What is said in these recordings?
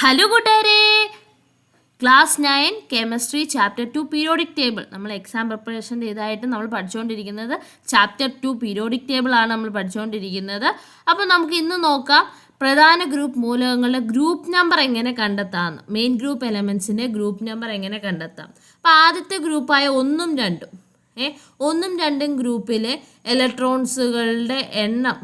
Hello കൂട്ടുകാരെ, class 9 chemistry chapter 2 periodic table. നമ്മൾ exam preparation ചെയ്തായിട്ട് നമ്മൾ പഠിച്ചുകൊണ്ടിരിക്കുന്നത് ചാപ്റ്റർ 2 പീരിയോഡിക് ടേബിൾ ആണ് നമ്മൾ പഠിച്ചുകൊണ്ടിരിക്കുന്നത്. അപ്പോൾ നമുക്ക് ഇന്ന് നോക്കാം പ്രധാന ഗ്രൂപ്പ് മൂലകങ്ങളുടെ ഗ്രൂപ്പ് നമ്പർ എങ്ങനെ കണ്ടെത്താമെന്ന്. മെയിൻ ഗ്രൂപ്പ് എലമെൻസിൻ്റെ ഗ്രൂപ്പ് നമ്പർ എങ്ങനെ കണ്ടെത്താം. അപ്പോൾ ആദ്യത്തെ ഗ്രൂപ്പായ 1ഉം 2ഉം 1ഉം 2ഉം ഗ്രൂപ്പിലെ ഇലക്ട്രോൺസുകളുടെ എണ്ണം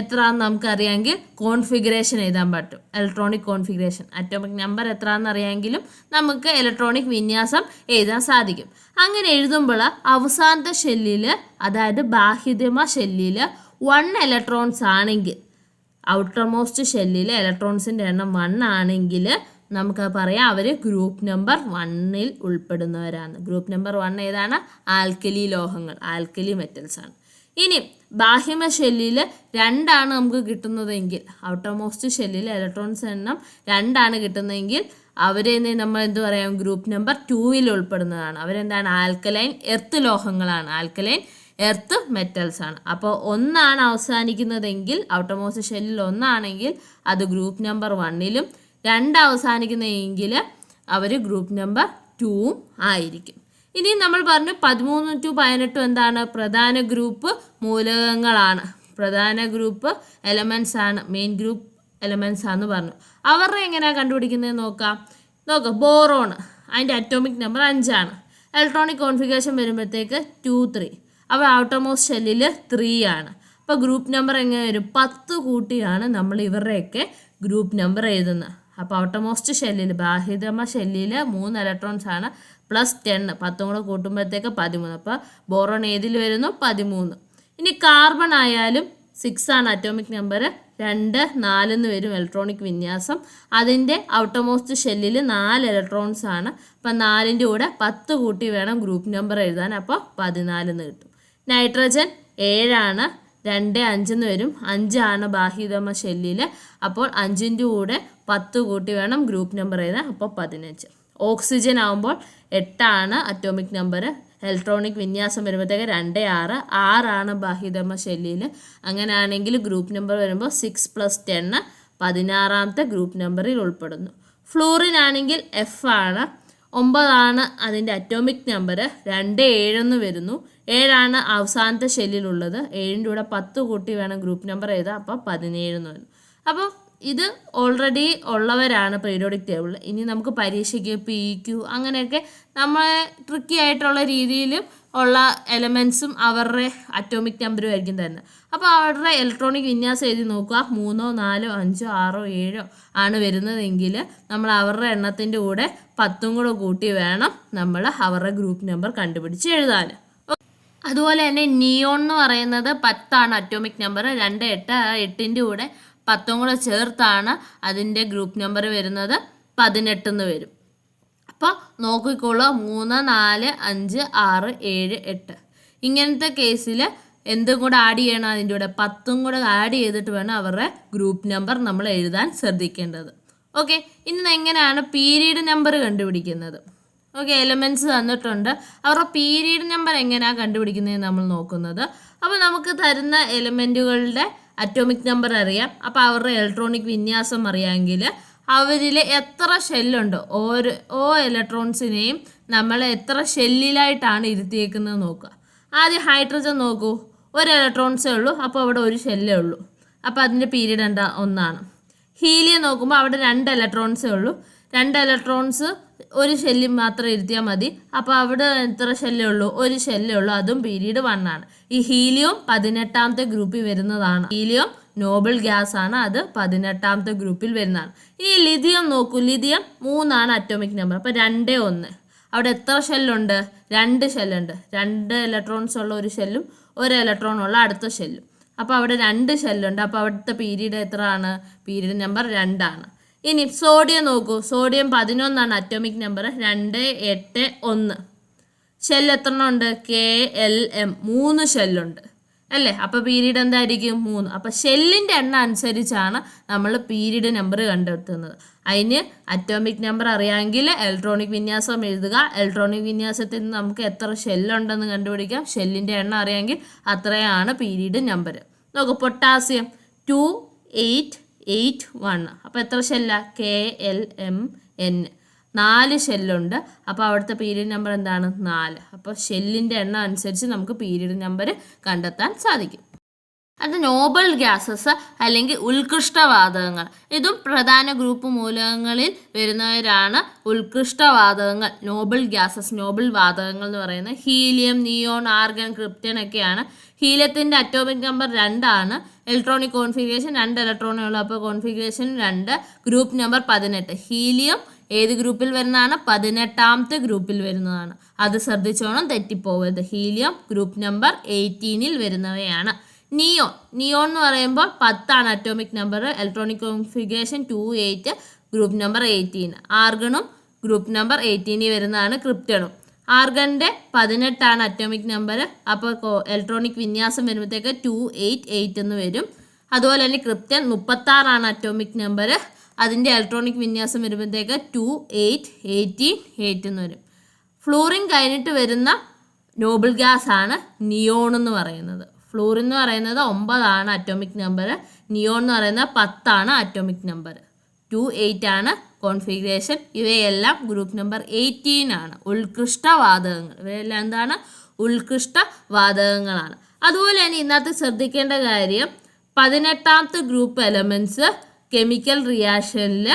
എത്രയാണെന്ന് നമുക്കറിയാമെങ്കിൽ കോൺഫിഗറേഷൻ എഴുതാൻ പറ്റും. ഇലക്ട്രോണിക് കോൺഫിഗറേഷൻ, അറ്റോമിക് നമ്പർ എത്രയാണെന്ന് അറിയാമെങ്കിലും നമുക്ക് ഇലക്ട്രോണിക് വിന്യാസം എഴുതാൻ സാധിക്കും. അങ്ങനെ എഴുതുമ്പോൾ അവസാനത്തെ ഷെല്ലിൽ, അതായത് ബാഹ്യതമ ഷെല്ലിൽ 1 ഇലക്ട്രോൺസ് ആണെങ്കിൽ, ഔട്ടർ മോസ്റ്റ് ഷെല്ലിൽ ഇലക്ട്രോൺസിൻ്റെ എണ്ണം 1 ആണെങ്കിൽ നമുക്ക് പറയാം അവർ ഗ്രൂപ്പ് നമ്പർ 1ൽ ഉൾപ്പെടുന്നവരാണ്. ഗ്രൂപ്പ് നമ്പർ 1 ഏതാണ്? ആൽക്കലി ലോഹങ്ങൾ, ആൽക്കലി മെറ്റൽസ് ആണ്. ഇനി ബാഹ്യമ ഷെല്ലിൽ 2 ആണ് നമുക്ക് കിട്ടുന്നതെങ്കിൽ, ഔട്ടർ മോസ്റ്റ് ഷെല്ലിൽ ഇലക്ട്രോൺസ് എണ്ണം 2 ആണ് കിട്ടുന്നതെങ്കിൽ അവരെ നമ്മൾ എന്ത് പറയാം? ഗ്രൂപ്പ് നമ്പർ 2ൽ ഉൾപ്പെടുന്നതാണ്. അവരെന്താണ്? ആൽക്കലൈൻ എർത്ത് ലോഹങ്ങളാണ്, ആൽക്കലൈൻ എർത്ത് മെറ്റൽസ് ആണ്. അപ്പോൾ 1 ആണ് അവസാനിക്കുന്നതെങ്കിൽ, ഔട്ടർ മോസ്റ്റ് ഷെല്ലിൽ 1 ആണെങ്കിൽ അത് ഗ്രൂപ്പ് നമ്പർ 1ലും, 2 അവസാനിക്കുന്നതെങ്കിൽ അവർ ഗ്രൂപ്പ് നമ്പർ 2ഉം ആയിരിക്കും. ഇനി നമ്മൾ പറഞ്ഞു 13 to 18 എന്താണ്? പ്രധാന ഗ്രൂപ്പ് മൂലകങ്ങളാണ്, പ്രധാന ഗ്രൂപ്പ് എലമെൻസ് ആണ്, മെയിൻ ഗ്രൂപ്പ് എലമെൻസ് ആണെന്ന് പറഞ്ഞു. അവരുടെ എങ്ങനെയാണ് കണ്ടുപിടിക്കുന്നത് നോക്കാം. ബോറോൺ, അതിൻ്റെ അറ്റോമിക് നമ്പർ 5 ആണ്. ഇലക്ട്രോണിക് കോൺഫിഗറേഷൻ വരുമ്പോഴത്തേക്ക് 2, 3. അപ്പോൾ ഔട്ടർ മോസ്റ്റ് ഷെല്ലിൽ 3 ആണ്. അപ്പോൾ ഗ്രൂപ്പ് നമ്പർ എങ്ങനെ വരും? 10 കൂട്ടിയാണ് നമ്മൾ ഇവരുടെയൊക്കെ ഗ്രൂപ്പ് നമ്പർ എഴുതുന്നത്. അപ്പോൾ ഔട്ടർ മോസ്റ്റ് ഷെല്ലിൽ, ബാഹ്യതമ ഷെല്ലിൽ 3 ഇലക്ട്രോൺസ് ആണ്, പ്ലസ് 10, 10 കൂടെ കൂട്ടുമ്പോഴത്തേക്ക് 13. അപ്പോൾ ബോറോൺ ഏതിൽ വരുന്നു? 13. ഇനി കാർബൺ ആയാലും 6 ആണ് അറ്റോമിക് നമ്പർ, 2, 4 എന്ന് വരും ഇലക്ട്രോണിക് വിന്യാസം. അതിൻ്റെ ഔട്ടർ മോസ്റ്റ് ഷെല്ലിൽ 4 ഇലക്ട്രോൺസ് ആണ്. അപ്പം 4ൻ്റെ കൂടെ 10 കൂട്ടി വേണം ഗ്രൂപ്പ് നമ്പർ എഴുതാൻ, അപ്പോൾ 14 എന്ന് കിട്ടും. നൈട്രജൻ 7 ആണ്, 2, 5 എന്ന് വരും, 5 ആണ് ബാഹ്യതമ ഷെല്ലിൽ. അപ്പോൾ 5ൻ്റെ കൂടെ 10 കൂട്ടി വേണം ഗ്രൂപ്പ് നമ്പർ എഴുതാൻ, അപ്പോൾ 15. ഓക്സിജൻ ആകുമ്പോൾ 8 ആണ് അറ്റോമിക് നമ്പർ, ഇലക്ട്രോണിക് വിന്യാസം വരുമ്പോഴത്തേക്ക് 2, 6. 6 ആണ് ബാഹ്യതമ ഷെല്ലിൽ. അങ്ങനെയാണെങ്കിൽ ഗ്രൂപ്പ് നമ്പർ വരുമ്പോൾ 6 + 10, 16ാമത്തെ ഗ്രൂപ്പ് നമ്പറിൽ ഉൾപ്പെടുന്നു. ഫ്ലൂറിൻ ആണെങ്കിൽ F ആണ്, 9 ആണ് അതിൻ്റെ അറ്റോമിക് നമ്പർ, 2, 7 എന്ന് വരുന്നു. 7 ആണ് അവസാനത്തെ ഷെല്ലിലുള്ളത്, 7ൻ്റെ കൂടെ 10 കൂട്ടി വേണം ഗ്രൂപ്പ് നമ്പർ എഴുതാം, അപ്പോൾ 17 എന്ന് വരുന്നു. അപ്പോൾ ഇത് ഓൾറെഡി ഉള്ളവരാണ് പീരിയോഡിക് ടേബിളിൽ. ഇനി നമുക്ക് പരീക്ഷയ്ക്ക് PQ അങ്ങനെയൊക്കെ നമ്മളെ ട്രിക്കി ആയിട്ടുള്ള രീതിയിലും ഉള്ള എലമെൻസും അവരുടെ അറ്റോമിക് നമ്പറും ആയിരിക്കും തരുന്നത്. അപ്പോൾ അവരുടെ ഇലക്ട്രോണിക് വിന്യാസം എഴുതി നോക്കുക. 3, 4, 5, 6, 7 ആണ് വരുന്നതെങ്കിൽ നമ്മൾ അവരുടെ എണ്ണത്തിൻ്റെ കൂടെ 10 കൂടെ കൂട്ടി വേണം നമ്മൾ അവരുടെ ഗ്രൂപ്പ് നമ്പർ കണ്ടുപിടിച്ച് എഴുതാൻ. അതുപോലെ തന്നെ നിയോൺ എന്ന് പറയുന്നത് 10 ആണ് അറ്റോമിക് നമ്പർ, 2, 8. 8ൻ്റെ കൂടെ 10 കൂടെ ചേർത്താണ് അതിൻ്റെ ഗ്രൂപ്പ് നമ്പർ വരുന്നത്, 18 എന്ന് വരും. അപ്പോൾ നോക്കിക്കോളൂ, 3, 4, 5, 6, 7, 8. ഇങ്ങനത്തെ കേസിൽ എന്തും കൂടെ ആഡ് ചെയ്യണം, അതിൻ്റെ കൂടെ 10 കൂടെ ആഡ് ചെയ്തിട്ട് വേണം അവരുടെ ഗ്രൂപ്പ് നമ്പർ നമ്മൾ എഴുതാൻ ശ്രദ്ധിക്കേണ്ടത്. ഓക്കെ, ഇനി എങ്ങനെയാണ് പീരീഡ് നമ്പർ കണ്ടുപിടിക്കുന്നത്? ഓക്കെ, എലമെൻറ്റ്സ് തന്നിട്ടുണ്ട്, അവരുടെ പീരീഡ് നമ്പർ എങ്ങനെയാണ് കണ്ടുപിടിക്കുന്നതെന്ന് നമ്മൾ നോക്കുന്നത്. അപ്പോൾ നമുക്ക് തരുന്ന എലമെൻറ്റുകളുടെ അറ്റോമിക് നമ്പർ അറിയാം, അപ്പോൾ അവരുടെ ഇലക്ട്രോണിക് വിന്യാസം അറിയാമെങ്കിൽ അവരിൽ എത്ര ഷെല്ലുണ്ടോ ഓരോ ഇലക്ട്രോൺസിനെയും നമ്മൾ എത്ര ഷെല്ലിലായിട്ടാണ് ഇരുത്തിയേക്കുന്നത് നോക്കുക. ആദ്യം ഹൈഡ്രജൻ നോക്കൂ, 1 ഇലക്ട്രോൺസേ ഉള്ളൂ, അപ്പോൾ അവിടെ 1 ഷെല്ലേ ഉള്ളൂ, അപ്പോൾ അതിൻ്റെ പീരീഡ് എന്താ? 1 ആണ്. ഹീലിയം നോക്കുമ്പോൾ അവിടെ 2 ഇലക്ട്രോൺസേ ഉള്ളൂ, 2 ഇലക്ട്രോൺസ് 1 ഷെല്ലിൽ മാത്രം ഇരുത്തിയാൽ മതി, അപ്പോൾ അവിടെ എത്ര ഷെല്ലേ ഉള്ളൂ? 1 ഷെല്ലേ ഉള്ളൂ, അതും പീരീഡ് 1 ആണ്. ഈ ഹീലിയം 18ാമത്തെ ഗ്രൂപ്പിൽ വരുന്നതാണ്. ഹീലിയം നോബിൾ ഗ്യാസ് ആണ്, അത് 18ാമത്തെ ഗ്രൂപ്പിൽ വരുന്നതാണ്. ഇനി ലിഥിയം നോക്കൂ, ലിഥിയം 3 ആണ് അറ്റോമിക് നമ്പർ, അപ്പോൾ 2, 1. അവിടെ എത്ര ഷെല്ലുണ്ട്? 2 ഷെല്ലുണ്ട്, 2 ഇലക്ട്രോൺസ് ഉള്ള 1 ഷെല്ലും 1 ഇലക്ട്രോൺ ഉള്ള അടുത്ത ഷെല്ലും, അപ്പോൾ അവിടെ 2 ഷെല്ലുണ്ട്. അപ്പോൾ അവിടുത്തെ പീരീഡ് എത്ര ആണ്? പീരീഡ് നമ്പർ 2 ആണ്. ഇനി സോഡിയം നോക്കൂ, സോഡിയം 11 ആണ് അറ്റോമിക് നമ്പർ, 2, 8, 1. ഷെല്ല് എത്ര എണ്ണം ഉണ്ട്? KLM 3 ഷെല്ലുണ്ട് അല്ലേ? അപ്പോൾ പീരീഡ് എന്തായിരിക്കും? 3. അപ്പോൾ ഷെല്ലിൻ്റെ എണ്ണം അനുസരിച്ചാണ് നമ്മൾ പീരീഡ് നമ്പർ കണ്ടെത്തുന്നത്. അതിന് അറ്റോമിക് നമ്പർ അറിയാമെങ്കിൽ ഇലക്ട്രോണിക് വിന്യാസം എഴുതുക. ഇലക്ട്രോണിക് വിന്യാസത്തിൽ നിന്ന് നമുക്ക് എത്ര ഷെല്ലുണ്ടെന്ന് കണ്ടുപിടിക്കാം. ഷെല്ലിൻ്റെ എണ്ണം അറിയാമെങ്കിൽ അത്രയാണ് പീരീഡ് നമ്പർ. നോക്കൂ, പൊട്ടാസ്യം 2, 8, 1 അപ്പോൾ എത്ര ഷെല്ല KLMN 4 ഷെല്ലുണ്ട്. അപ്പോൾ അവിടുത്തെ പീരിയഡ് നമ്പർ എന്താണ് 4. അപ്പോൾ ഷെല്ലിൻ്റെ എണ്ണം അനുസരിച്ച് നമുക്ക് പീരിയഡ് നമ്പർ കണ്ടെത്താൻ സാധിക്കും. അത് നോബൽ ഗ്യാസസ് അല്ലെങ്കിൽ ഉത്കൃഷ്ടവാതകങ്ങൾ. ഇതും പ്രധാന ഗ്രൂപ്പ് മൂലകങ്ങളിൽ വരുന്നവരാണ് ഉത്കൃഷ്ടവാതകങ്ങൾ. നോബൽ ഗ്യാസസ്, നോബൽ വാതകങ്ങൾ എന്ന് പറയുന്നത് ഹീലിയം, നിയോൺ, ആർഗൺ, ക്രിപ്റ്റൺ ഒക്കെയാണ്. ഹീലിയത്തിൻ്റെ അറ്റോമിക് നമ്പർ 2 ആണ്. ഇലക്ട്രോണിക് കോൺഫിഗറേഷൻ 2 ഇലക്ട്രോണേ ഉള്ളൂ. അപ്പോൾ കോൺഫിഗറേഷൻ 2. Group number 18. ഹീലിയം ഏത് ഗ്രൂപ്പിൽ വരുന്നതാണ്? 18ാമത്തെ ഗ്രൂപ്പിൽ വരുന്നതാണ്. അത് ശ്രദ്ധിച്ചോണം, തെറ്റിപ്പോവരുത്. ഹീലിയം ഗ്രൂപ്പ് നമ്പർ 18ൽ വരുന്നവയാണ്. നിയോൺ എന്ന് പറയുമ്പോൾ 10 atomic number. Electronic configuration 28, group number 18. ആർഗണും ഗ്രൂപ്പ് നമ്പർ 18ൽ വരുന്നതാണ്. ക്രിപ്റ്റണും ആർഗണിൻ്റെ 18 അറ്റോമിക് നമ്പർ. അപ്പോൾ ഇലക്ട്രോണിക് വിന്യാസം വരുമ്പോഴത്തേക്ക് 288 എന്ന് വരും. അതുപോലെ തന്നെ ക്രിപ്റ്റൺ 36 അറ്റോമിക് നമ്പർ. അതിൻ്റെ ഇലക്ട്രോണിക് വിന്യാസം വരുമ്പോഴത്തേക്ക് 288 എന്ന് വരും. ഫ്ലൂറിൻ കഴിഞ്ഞിട്ട് വരുന്ന നോബിൾ ഗ്യാസ് ആണ് നിയോൺ എന്ന് പറയുന്നത്. ഫ്ലൂറിൻ എന്ന് പറയുന്നത് 9 അറ്റോമിക് നമ്പർ. നിയോൺ എന്ന് പറയുന്നത് 10 അറ്റോമിക് നമ്പർ. 28 കോൺഫിഗറേഷൻ. ഇവയെല്ലാം ഗ്രൂപ്പ് നമ്പർ 18 ആണ്. ഉത്കൃഷ്ടവാതകങ്ങൾ. ഇവയെല്ലാം എന്താണ്? ഉത്കൃഷ്ടവാതകങ്ങളാണ്. അതുപോലെ തന്നെ ഇന്നത്തെ ശ്രദ്ധിക്കേണ്ട കാര്യം 18ാമത്തെ ഗ്രൂപ്പ് എലമെൻറ്റ്സ് കെമിക്കൽ റിയാക്ഷനിൽ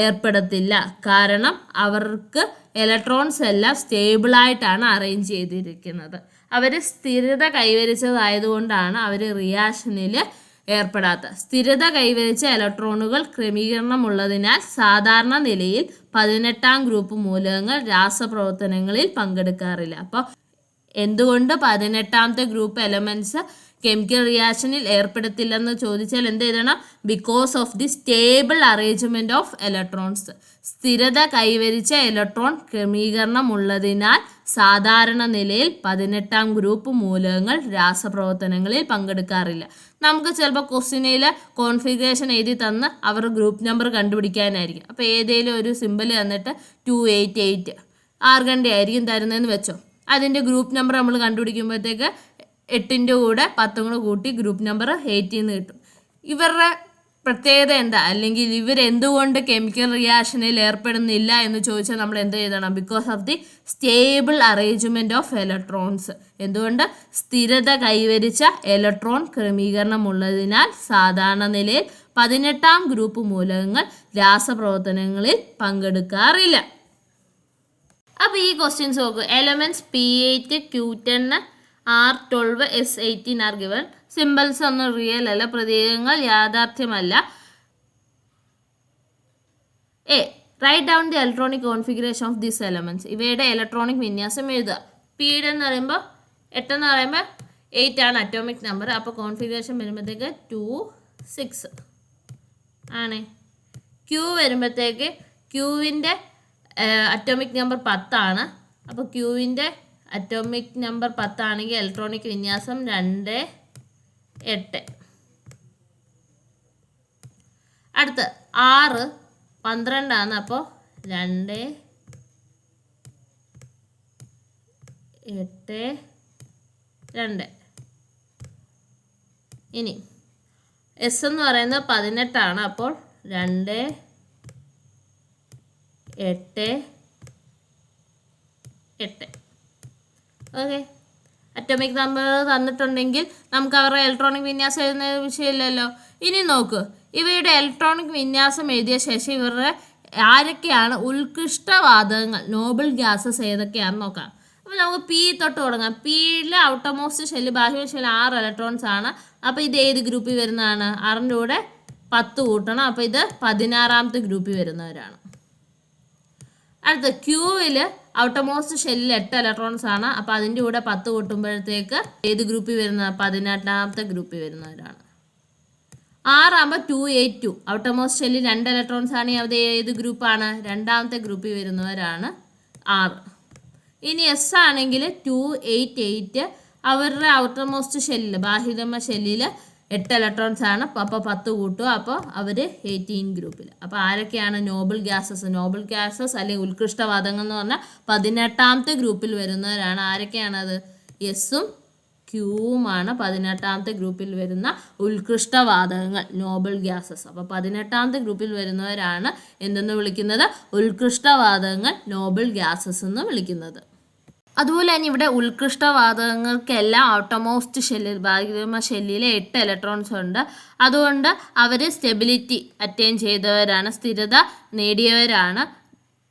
ഏർപ്പെടത്തില്ല. കാരണം അവർക്ക് ഇലക്ട്രോൺസ് എല്ലാം സ്റ്റേബിളായിട്ടാണ് അറേഞ്ച് ചെയ്തിരിക്കുന്നത്. അവർ സ്ഥിരത കൈവരിച്ചതായതുകൊണ്ടാണ് അവർ റിയാക്ഷനിൽ ഏർപ്പെടാത്ത. സ്ഥിരത കൈവരിച്ച ഇലക്ട്രോണുകൾ ക്രമീകരണമുള്ളതിനാൽ സാധാരണ നിലയിൽ 18ാം ഗ്രൂപ്പ് മൂലകങ്ങൾ രാസപ്രവർത്തനങ്ങളിൽ പങ്കെടുക്കാറില്ല. അപ്പോൾ എന്തുകൊണ്ട് 18ാമത്തെ ഗ്രൂപ്പ് എലമെൻറ്റ്സ് കെമിക്കൽ റിയാക്ഷനിൽ ഏർപ്പെടുത്തില്ലെന്ന് ചോദിച്ചാൽ എന്ത് എഴുതണം? Because of the stable arrangement of electrons. സ്ഥിരത കൈവരിച്ച ഇലക്ട്രോൺ ക്രമീകരണം ഉള്ളതിനാൽ സാധാരണ നിലയിൽ 18ാം ഗ്രൂപ്പ് മൂലകങ്ങൾ രാസപ്രവർത്തനങ്ങളിൽ പങ്കെടുക്കാറില്ല. നമുക്ക് ചിലപ്പോൾ ക്വസ്റ്റ്യനിൽ കോൺഫിഗറേഷൻ എഴുതി തന്ന് അവർ ഗ്രൂപ്പ് നമ്പർ കണ്ടുപിടിക്കാനായിരിക്കും. അപ്പോൾ ഏതെങ്കിലും ഒരു സിമ്പിൾ തന്നിട്ട് 288 ആർഗണിൻ്റെ ആയിരിക്കും തരുന്നതെന്ന് വെച്ചോ. അതിൻ്റെ ഗ്രൂപ്പ് നമ്പർ നമ്മൾ കണ്ടുപിടിക്കുമ്പോഴത്തേക്ക് 8ൻ്റെ കൂടെ 10 കൂടെ കൂട്ടി ഗ്രൂപ്പ് നമ്പർ 18 കിട്ടും. ഇവരുടെ പ്രത്യേകത എന്താ, അല്ലെങ്കിൽ ഇവരെന്തുകൊണ്ട് കെമിക്കൽ റിയാക്ഷനിൽ ഏർപ്പെടുന്നില്ല എന്ന് ചോദിച്ചാൽ നമ്മൾ എന്ത് എഴുതണം? Because of the stable arrangement of electrons. എന്തുകൊണ്ട്? സ്ഥിരത കൈവരിച്ച ഇലക്ട്രോൺ ക്രമീകരണമുള്ളതിനാൽ സാധാരണ നിലയിൽ 18ാം ഗ്രൂപ്പ് മൂലകങ്ങൾ രാസപ്രവർത്തനങ്ങളിൽ പങ്കെടുക്കാറില്ല. അപ്പോൾ ഈ ക്വസ്റ്റ്യൻസ് നോക്കൂ. Elements P8, Q10, R12, S18 are given. Symbols ഒന്നും റിയൽ അല്ല, പ്രതീകങ്ങൾ യാഥാർത്ഥ്യമല്ല. Write down the electronic configuration of this elements. ഇവയുടെ ഇലക്ട്രോണിക് വിന്യാസം എഴുതുക. P എന്ന് പറയുമ്പോൾ 8 എന്ന് പറയുമ്പോൾ 8 അറ്റോമിക് നമ്പർ. അപ്പോൾ കോൺഫിഗറേഷൻ വരുമ്പോഴത്തേക്ക് 2, 6 ആണ്. Q വരുമ്പോഴത്തേക്ക് Qവിൻ്റെ അറ്റോമിക് നമ്പർ 10. അപ്പോൾ Qവിൻ്റെ അറ്റോമിക് നമ്പർ 10 ആണെങ്കിൽ ഇലക്ട്രോണിക് വിന്യാസം 2, 8. അടുത്ത് R 12. അപ്പോൾ 2, 8, 2. ഇനി S എന്ന് പറയുന്നത് 18. അപ്പോൾ 2, 8, 8. ഓക്കെ. അറ്റോമിക് നമ്പർ തന്നിട്ടുണ്ടെങ്കിൽ നമുക്ക് അവരുടെ ഇലക്ട്രോണിക് വിന്യാസം എഴുതുന്ന വിഷയമില്ലല്ലോ. ഇനി നോക്ക്, ഇവയുടെ ഇലക്ട്രോണിക് വിന്യാസം എഴുതിയ ശേഷം ഇവരുടെ ആരൊക്കെയാണ് ഉത്കൃഷ്ടവാതകങ്ങൾ, നോബിൾ ഗ്യാസസ് ഏതൊക്കെയാണെന്ന് നോക്കാം. അപ്പോൾ നമുക്ക് P തൊട്ട് തുടങ്ങാം. Pയിലെ ഔട്ടർമോസ്റ്റ് ഷെല്ല്, ബാഹ്യ ഷെല്ല് 6 ഇലക്ട്രോൺസ് ആണ്. അപ്പോൾ ഇത് ഏത് ഗ്രൂപ്പിൽ വരുന്നതാണ്? 6ൻ്റെ കൂടെ 10 കൂട്ടണം. അപ്പോൾ ഇത് 16ാമത്തെ ഗ്രൂപ്പിൽ വരുന്നവരാണ്. അടുത്ത Qവിൽ ഔട്ടർമോസ്റ്റ് ഷെല്ലിൽ 8 ഇലക്ട്രോൺസ് ആണ്. അപ്പോൾ അതിൻ്റെ കൂടെ 10 കൂട്ടുമ്പോഴത്തേക്ക് ഏത് ഗ്രൂപ്പിൽ വരുന്ന? 18ാമത്തെ ഗ്രൂപ്പിൽ വരുന്നവരാണ്. R ആകുമ്പോൾ 282. ഔട്ടർമോസ്റ്റ് ഷെല്ലിൽ 2 ഇലക്ട്രോൺസ് ആണെങ്കിൽ അത് ഏത് ഗ്രൂപ്പാണ്? 2ാമത്തെ ഗ്രൂപ്പിൽ വരുന്നവരാണ് R. ഇനി S ആണെങ്കിൽ 288. അവരുടെ ഔട്ടർമോസ്റ്റ് ഷെല്ലിൽ, ബാഹ്യതമ ഷെല്ലിൽ 8 ഇലക്ട്രോൺസ് ആണ്. അപ്പോൾ 10 കൂട്ടുക. അപ്പോൾ അവർ 18 ഗ്രൂപ്പിൽ. അപ്പോൾ ആരൊക്കെയാണ് നോബിൾ ഗ്യാസസ്? നോബിൾ ഗ്യാസസ് അല്ലെങ്കിൽ ഉത്കൃഷ്ടവാതകങ്ങൾ എന്ന് പറഞ്ഞാൽ 18ാമത്തെ ഗ്രൂപ്പിൽ വരുന്നവരാണ്. ആരൊക്കെയാണത്? എസും ക്യൂവുമാണ് 18ാമത്തെ ഗ്രൂപ്പിൽ വരുന്ന ഉത്കൃഷ്ടവാതകങ്ങൾ, നോബിൾ ഗ്യാസസ്. അപ്പോൾ 18ാമത്തെ ഗ്രൂപ്പിൽ വരുന്നവരാണ് എന്തെന്ന് വിളിക്കുന്നത്? ഉത്കൃഷ്ടവാതകങ്ങൾ, നോബിൾ ഗ്യാസസ് എന്ന് വിളിക്കുന്നത്. അതുപോലെ തന്നെ ഇവിടെ ഉത്കൃഷ്ടവാതകങ്ങൾക്കെല്ലാം ഔട്ടർമോസ്റ്റ് ഷെല്ലിൽ, ബാഹ്യമ ഷെല്ലിലെ 8 ഇലക്ട്രോൺസ് ഉണ്ട്. അതുകൊണ്ട് അവർ സ്റ്റെബിലിറ്റി അറ്റൈൻ ചെയ്തവരാണ്, സ്ഥിരത നേടിയവരാണ്.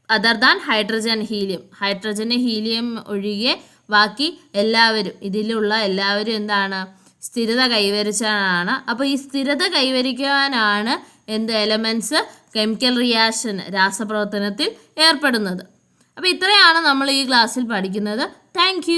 Other than hydrogen, helium. ഹൈഡ്രജന് ഹീലിയം ഒഴികെ ബാക്കി എല്ലാവരും, ഇതിലുള്ള എല്ലാവരും എന്താണ്? സ്ഥിരത കൈവരിച്ചതാണ്. അപ്പോൾ ഈ സ്ഥിരത കൈവരിക്കാനാണ് എലമെൻറ്റ്സ് കെമിക്കൽ റിയാക്ഷൻ, രാസപ്രവർത്തനത്തിൽ ഏർപ്പെടുന്നത്. അപ്പോൾ ഇത്രയാണ് നമ്മൾ ഈ ക്ലാസ്സിൽ പഠിക്കുന്നത്. താങ്ക്